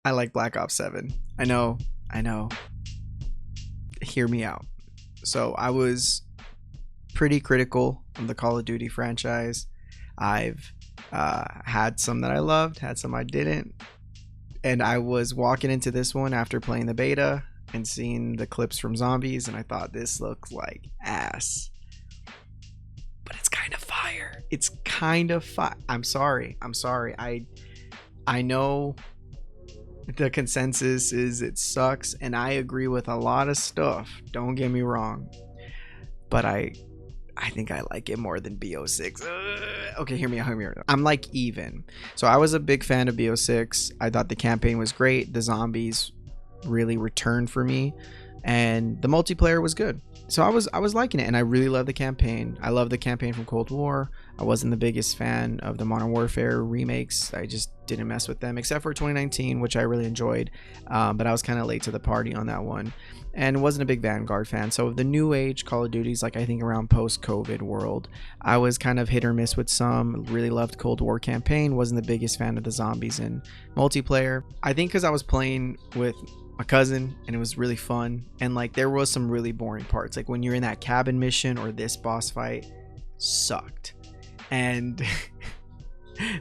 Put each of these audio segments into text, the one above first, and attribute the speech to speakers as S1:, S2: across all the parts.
S1: I like Black Ops 7. I know. Hear me out. So I was pretty critical of the Call of Duty franchise. I've had some that I loved, had some I didn't. And I was walking into this one after playing the beta and seeing the clips from zombies, and I thought this looks like ass. But it's kind of fire. It's kind of fire. I'm sorry. I know the consensus is it sucks, and I agree with a lot of stuff. Don't get me wrong. But I think I like it more than BO6. Okay, hear me out. I'm like even. So I was a big fan of BO6. I thought the campaign was great. The zombies really returned for me, and the multiplayer was good. So I was liking it, and I really love the campaign. I love the campaign from Cold War. I wasn't the biggest fan of the Modern Warfare remakes. I just didn't mess with them, except for 2019, which I really enjoyed. But I was kind of late to the party on that one, and wasn't a big Vanguard fan. So the new age Call of Duties, like I think around post-COVID world, I was kind of hit or miss with some. Really loved Cold War campaign. Wasn't the biggest fan of the zombies in multiplayer. I think because I was playing with my cousin and it was really fun, and like there was some really boring parts, like when you're in that cabin mission or this boss fight sucked. And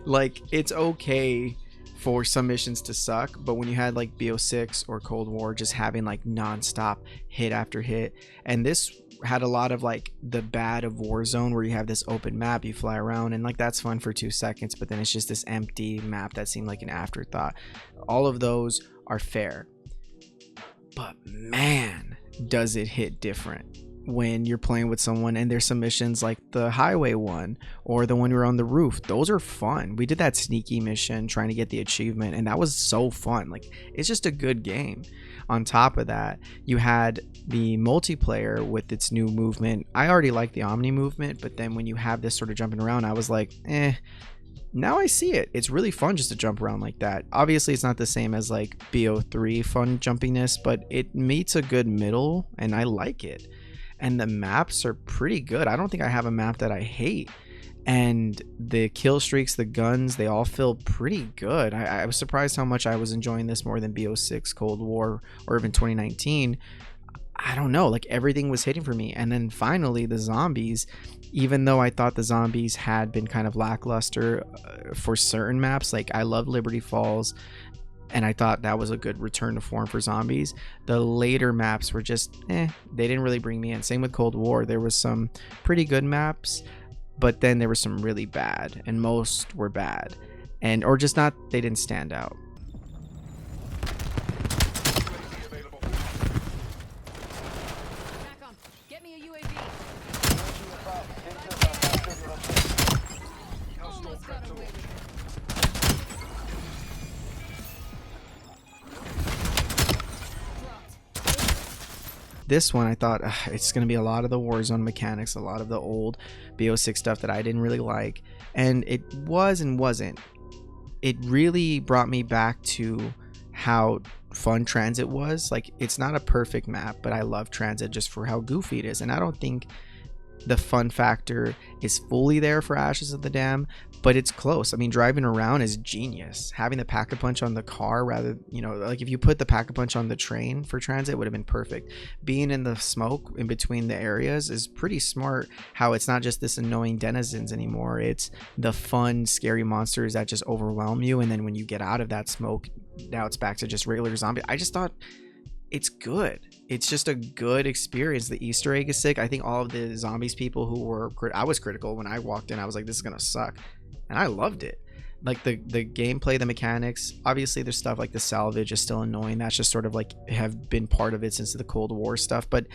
S1: like it's okay for some missions to suck, but when you had like BO6 or Cold War just having like non-stop hit after hit, and this had a lot of like the bad of Warzone where you have this open map, you fly around, and like that's fun for 2 seconds, but then it's just this empty map that seemed like an afterthought. All of those are fair, but man, does it hit different when you're playing with someone. And there's some missions like the highway one or the one we were on the roof. Those are fun. We did that sneaky mission trying to get the achievement, and that was so fun. Like it's just a good game. On top of that, you had the multiplayer with its new movement. I already like the Omni movement, but then when you have this sort of jumping around, I was like, now I see it. It's really fun just to jump around like that. Obviously it's not the same as like BO3 fun jumpiness, but it meets a good middle, and I like it. And the maps are pretty good. I don't think I have a map that I hate. And the kill streaks, the guns, they all feel pretty good. I was surprised how much I was enjoying this more than BO6, Cold War, or even 2019. I don't know, like everything was hitting for me. And then finally the zombies, even though I thought the zombies had been kind of lackluster for certain maps, like I love Liberty Falls, and I thought that was a good return to form for zombies. The later maps were just they didn't really bring me in. Same with Cold War. There was some pretty good maps, but then there were some really bad, and most were bad, and or just not, they didn't stand out. This one I thought it's going to be a lot of the Warzone mechanics, a lot of the old BO6 stuff that I didn't really like, and it was and wasn't. It really brought me back to how fun Transit was. Like it's not a perfect map, but I love Transit just for how goofy it is, and I don't think the fun factor is fully there for Ashes of the Dam, but it's close. I mean, driving around is genius. Having the pack-a-punch on the car rather, like if you put the pack-a-punch on the train for Transit, it would have been perfect. Being in the smoke in between the areas is pretty smart. How it's not just this annoying denizens anymore. It's the fun, scary monsters that just overwhelm you. And then when you get out of that smoke, now it's back to just regular zombie. I just thought it's good. It's just a good experience. The Easter egg is sick. I think all of the zombies people who were I was critical when I walked in. I was like, this is gonna suck, and I loved it. Like the gameplay, the mechanics. Obviously there's stuff like the salvage is still annoying. That's just sort of like have been part of it since the Cold War stuff, but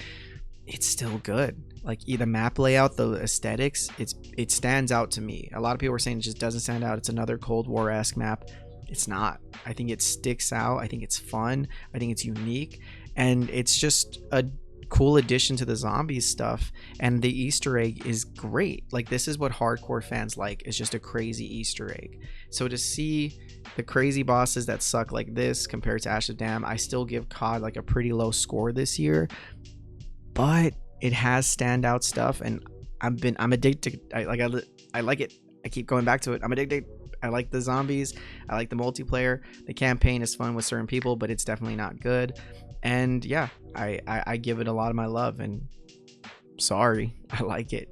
S1: it's still good. Like the map layout, the aesthetics, it stands out to me. A lot of people were saying it just doesn't stand out. It's another Cold War-esque map. It's not. I think it sticks out. I think it's fun. I think it's unique, and it's just a cool addition to the zombies stuff. And the Easter egg is great. Like this is what hardcore fans like. It's just a crazy Easter egg. So to see the crazy bosses that suck like this compared to Ash of Dam, I still give COD like a pretty low score this year, but it has standout stuff, and I'm addicted. I like it. I keep going back to it. I'm I like the zombies. I like the multiplayer. The campaign is fun with certain people, but it's definitely not good. And yeah, I give it a lot of my love, and sorry, I like it.